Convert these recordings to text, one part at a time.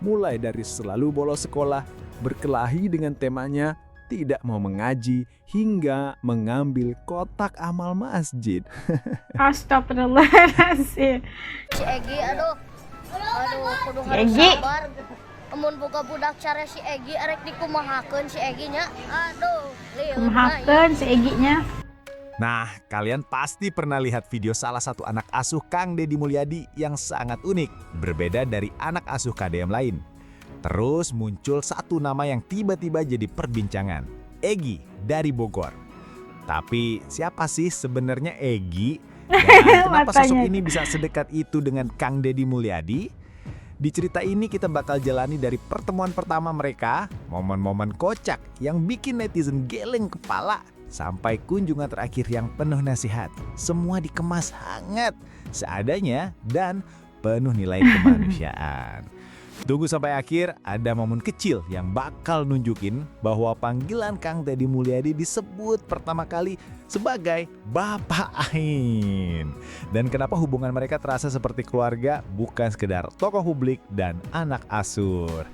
mulai dari selalu bolos sekolah, berkelahi dengan temannya, tidak mau mengaji, hingga mengambil kotak amal masjid. Astagfirullahaladzim. Si Egi aduh kudu Si harus Egi. sabar. Amun boga budak cara si Egi arek dikumahakeun si Egi nya. Aduh, lieur Kumahakeun si Eginya. Nah, kalian pasti pernah lihat video salah satu anak asuh Kang Deddy Mulyadi yang sangat unik, berbeda dari anak asuh KDM lain. Terus muncul satu nama yang tiba-tiba jadi perbincangan, Egi dari Bogor. Tapi siapa sih sebenarnya Egi? Dan kenapa sosok Matanya. ini bisa sedekat itu dengan Kang Deddy Mulyadi? Di cerita ini kita bakal jalani dari pertemuan pertama mereka, momen-momen kocak yang bikin netizen geleng kepala, sampai kunjungan terakhir yang penuh nasihat. Semua dikemas hangat, seadanya, dan penuh nilai kemanusiaan. Tunggu sampai akhir, ada momen kecil yang bakal nunjukin bahwa panggilan Kang Deddy Mulyadi disebut pertama kali sebagai Bapak Ain. Dan kenapa hubungan mereka terasa seperti keluarga, bukan sekedar tokoh publik dan anak asuh.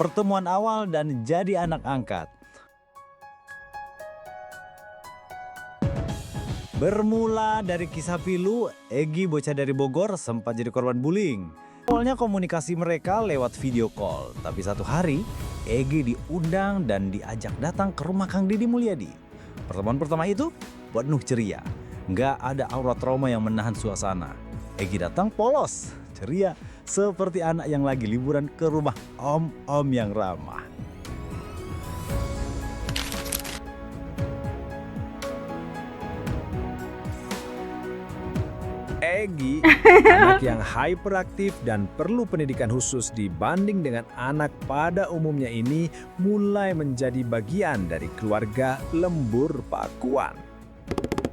Pertemuan awal dan jadi anak angkat. Bermula dari kisah pilu, Egi bocah dari Bogor sempat jadi korban bullying. Awalnya komunikasi mereka lewat video call, tapi satu hari Egi diundang dan diajak datang ke rumah Kang Deddy Mulyadi. Pertemuan pertama itu penuh ceria, nggak ada aura trauma yang menahan suasana. Egi datang polos, ceria, seperti anak yang lagi liburan ke rumah om-om yang ramah. Egi, anak yang hyperaktif dan perlu pendidikan khusus dibanding dengan anak pada umumnya ini, mulai menjadi bagian dari keluarga lembur pakuan.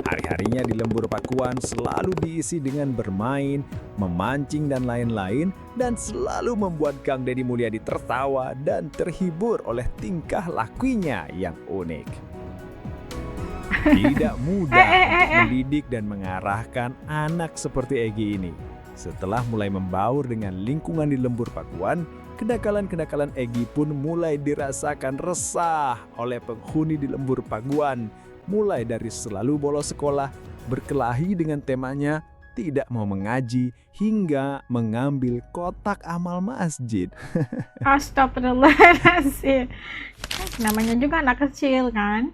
Hari-harinya di lembur pakuan selalu diisi dengan bermain, memancing dan lain-lain, dan selalu membuat Kang Deddy Mulyadi tertawa dan terhibur oleh tingkah lakunya yang unik. Tidak mudah mendidik dan mengarahkan anak seperti Egi ini. Setelah mulai membaur dengan lingkungan di lembur pakuan, kenakalan-kenakalan Egi pun mulai dirasakan resah oleh penghuni di lembur pakuan. Mulai dari selalu bolos sekolah, berkelahi dengan temannya, tidak mau mengaji, hingga mengambil kotak amal masjid. Astagfirullahaladzim. Namanya juga anak kecil kan.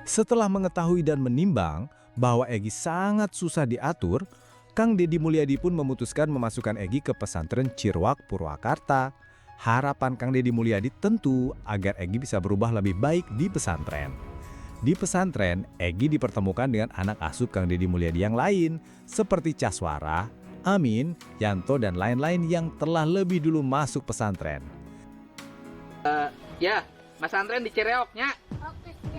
Setelah mengetahui dan menimbang bahwa Egi sangat susah diatur, Kang Deddy Mulyadi pun memutuskan memasukkan Egi ke pesantren Cirwak Purwakarta. Harapan Kang Deddy Mulyadi tentu agar Egi bisa berubah lebih baik di pesantren. Di pesantren, Egi dipertemukan dengan anak asuh Kang Deddy Mulyadi yang lain, seperti Caswara, Amin, Yanto, dan lain-lain yang telah lebih dulu masuk pesantren. Ya, pesantren di Cireoknya.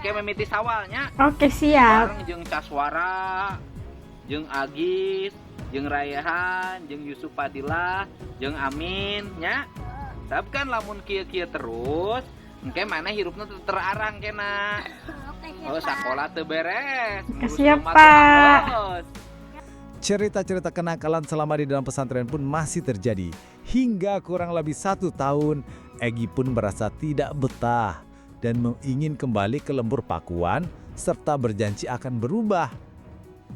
Kayak mimiti sawalnya. Oke, siap. Bareng jeung Caswara, jeung Agis, jeung Raihan, jeung Yusuf Fadilah, jeung Amin nya. Tapi kan lamun kieu-kieu terus, engke mana hirupna teu terarang kena. Oh, sakola teu beres. Ngurus Siap, rumah teu Pak. aos. Cerita-cerita kenakalan selama di dalam pesantren pun masih terjadi. Hingga kurang lebih 1 tahun, Egi pun merasa tidak betah dan ingin kembali ke lembur pakuan serta berjanji akan berubah.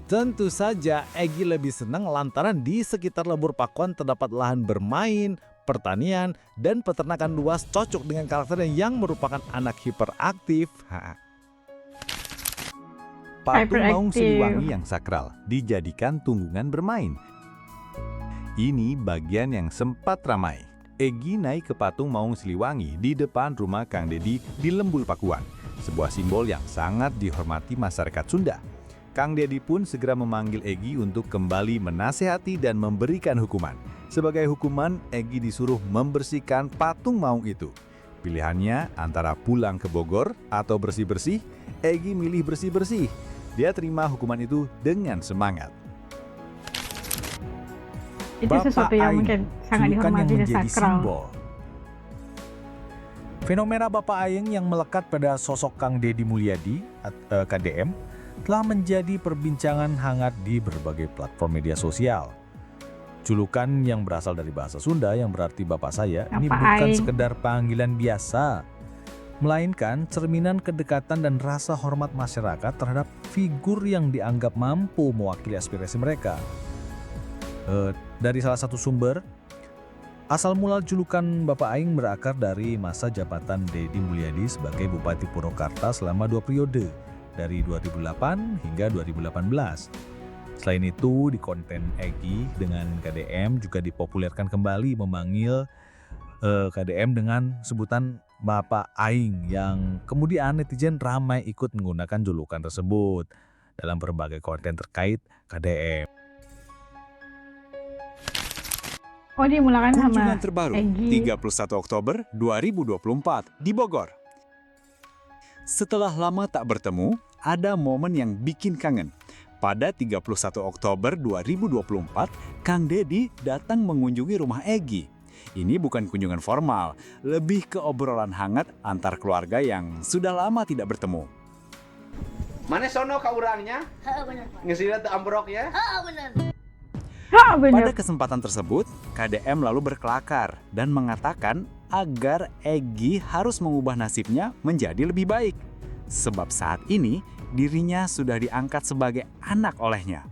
Tentu saja Egi lebih senang lantaran di sekitar lembur pakuan terdapat lahan bermain, pertanian, dan peternakan luas cocok dengan karakternya yang merupakan anak hiperaktif. Patung Maung Siliwangi yang sakral dijadikan tunggungan bermain. Ini bagian yang sempat ramai. Egi naik ke patung Maung Siliwangi di depan rumah Kang Deddy di Lembul Pakuan, sebuah simbol yang sangat dihormati masyarakat Sunda. Kang Deddy pun segera memanggil Egi untuk kembali menasehati dan memberikan hukuman. Sebagai hukuman, Egi disuruh membersihkan patung Maung itu. Pilihannya antara pulang ke Bogor atau bersih-bersih. Egi milih bersih-bersih. Dia terima hukuman itu dengan semangat. Itu sesuatu yang mungkin sangat dihormati dan sakral. Simbol. Fenomena Bapak Aing yang melekat pada sosok Kang Deddy Mulyadi, KDM, telah menjadi perbincangan hangat di berbagai platform media sosial. Julukan yang berasal dari bahasa Sunda yang berarti bapak saya ini Bapak bukan Aing. sekedar panggilan biasa, melainkan cerminan kedekatan dan rasa hormat masyarakat terhadap figur yang dianggap mampu mewakili aspirasi mereka. Dari salah satu sumber, asal mula julukan Bapak Aing berakar dari masa jabatan Deddy Mulyadi sebagai Bupati Purwakarta selama 2 periode, dari 2008 hingga 2018. Selain itu, di konten Egi dengan KDM juga dipopulerkan kembali memanggil KDM dengan sebutan Bapak Aing, yang kemudian netizen ramai ikut menggunakan julukan tersebut dalam berbagai konten terkait KDM. Oh, dimulakan sama Kunjungan terbaru Egi. 31 Oktober 2024 di Bogor. Setelah lama tak bertemu, ada momen yang bikin kangen. Pada 31 Oktober 2024, Kang Deddy datang mengunjungi rumah Egi. Ini bukan kunjungan formal, lebih ke obrolan hangat antar keluarga yang sudah lama tidak bertemu. Mana sono ka urangnya? Heeh bener Pak. Ngesila teu ambrok ya? Heeh bener. Ha, bener. Pada kesempatan tersebut, KDM lalu berkelakar dan mengatakan agar Egi harus mengubah nasibnya menjadi lebih baik. Sebab saat ini dirinya sudah diangkat sebagai anak olehnya.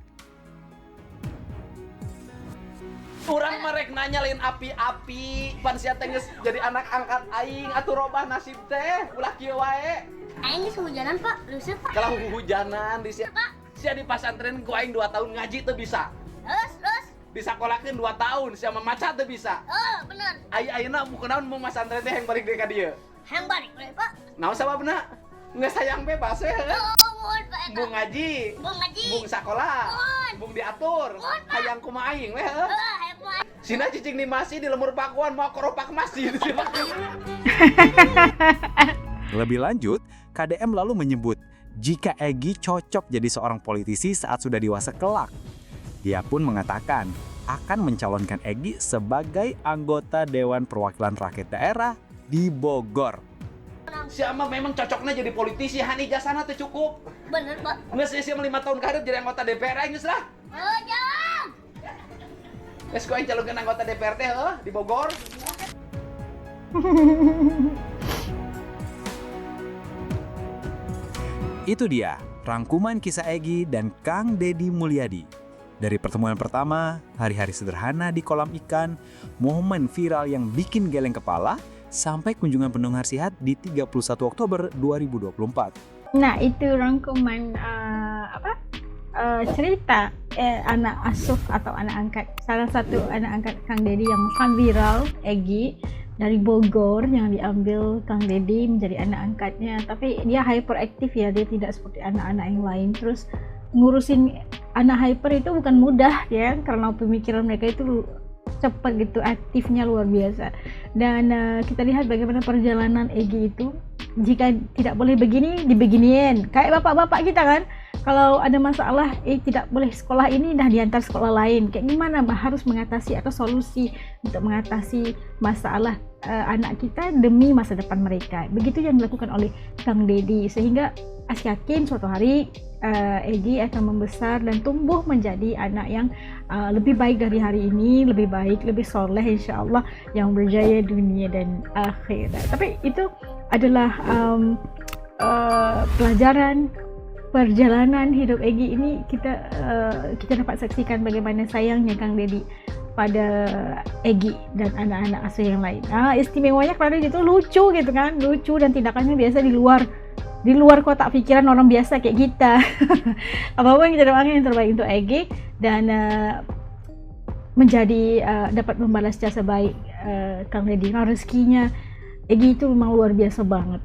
Urang merek nanya lain api-api, pan sia teh geus jadi anak angkat aing, atuh robah nasib teh, ulah kieu wae. Aing geus hujanan Pak, lusuh Pak. Kalau hujanan di sia di pasantren ku aing 2 tahun ngaji teu bisa. Terus. Disakolahkeun 2 tahun sia maca teu bisa. Bener. Ayeuna bukan naon mau pasantren teh yang balik deui ka dieu. Hang balik we Pak. Naon sababna? Nggak sayang bebas we. Mohon Pak eta. Bung ngaji, Bung ngaji. bung sakolah, Mohon. bung diatur, Mohon, Pak. hayang kumaha aing we. Hayang Pak. Sina cicing di masjid di lemur pakuan mau koropak masjid. Lebih lanjut, KDM lalu menyebut jika Egi cocok jadi seorang politisi saat sudah dewasa kelak. Dia pun mengatakan akan mencalonkan Egi sebagai anggota Dewan Perwakilan Rakyat Daerah di Bogor. Siapa memang cocoknya jadi politisi, hani jasana teh cukup. Bener Pak. Nggak sih 5 tahun karir jadi anggota DPR aing geus lah. Jangan. Geus ku aing calonkeun anggota DPR teh di Bogor. Itu dia rangkuman kisah Egi dan Kang Deddy Mulyadi. Dari pertemuan pertama, hari-hari sederhana di kolam ikan, momen viral yang bikin geleng kepala, sampai kunjungan pendengar sihat di 31 Oktober 2024. Nah, itu rangkuman cerita anak asuh atau anak angkat, salah satu anak angkat Kang Deddy yang sangat viral, Egi dari Bogor, yang diambil Kang Deddy menjadi anak angkatnya. Tapi dia hyperaktif ya, dia tidak seperti anak-anak yang lain. Terus ngurusin anak hyper itu bukan mudah ya, karena pemikiran mereka itu cepat gitu, aktifnya luar biasa. Dan kita lihat bagaimana perjalanan Egi itu, jika tidak boleh begini, dibeginiin. Kayak bapak-bapak kita kan, kalau ada masalah, tidak boleh sekolah ini, dah diantar sekolah lain. Kayak gimana harus mengatasi atau solusi untuk mengatasi masalah anak kita demi masa depan mereka. Begitu yang dilakukan oleh Kang Deddy, sehingga yakin suatu hari Egi akan membesar dan tumbuh menjadi anak yang lebih baik dari hari ini, lebih baik, lebih soleh insya Allah, yang berjaya dunia dan akhirat. Tapi itu adalah pelajaran perjalanan hidup Egi ini. Kita dapat saksikan bagaimana sayangnya Kang Deddy pada Egi dan anak-anak asuh yang lain. Istimewanya karena dia itu lucu gitu kan, lucu dan tindakannya biasa di luar kotak pikiran orang biasa kayak kita. Apapun kita doakan yang terbaik untuk Egi dan menjadi dapat membalas jasa baik Kang Deddy. Rezekinya Egi itu memang luar biasa banget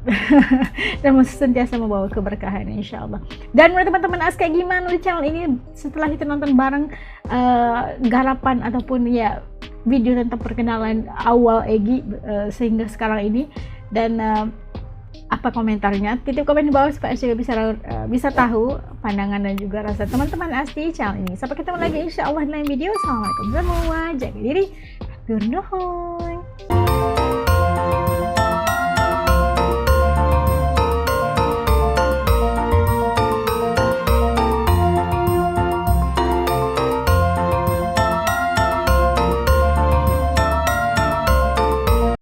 dan masih sentiasa membawa keberkahan insya Allah. Dan menurut teman-teman Aska gimana di channel ini setelah kita nonton bareng garapan ataupun ya video tentang perkenalan awal Egi sehingga sekarang ini, dan apa komentarnya? Titip komen di bawah supaya saya bisa tahu pandangan dan juga rasa teman-teman Asti channel ini. Sampai ketemu lagi insya Allah di lain video. Assalamualaikum warahmatullahi wabarakatuh. Jaga diri. Hatur nuhun.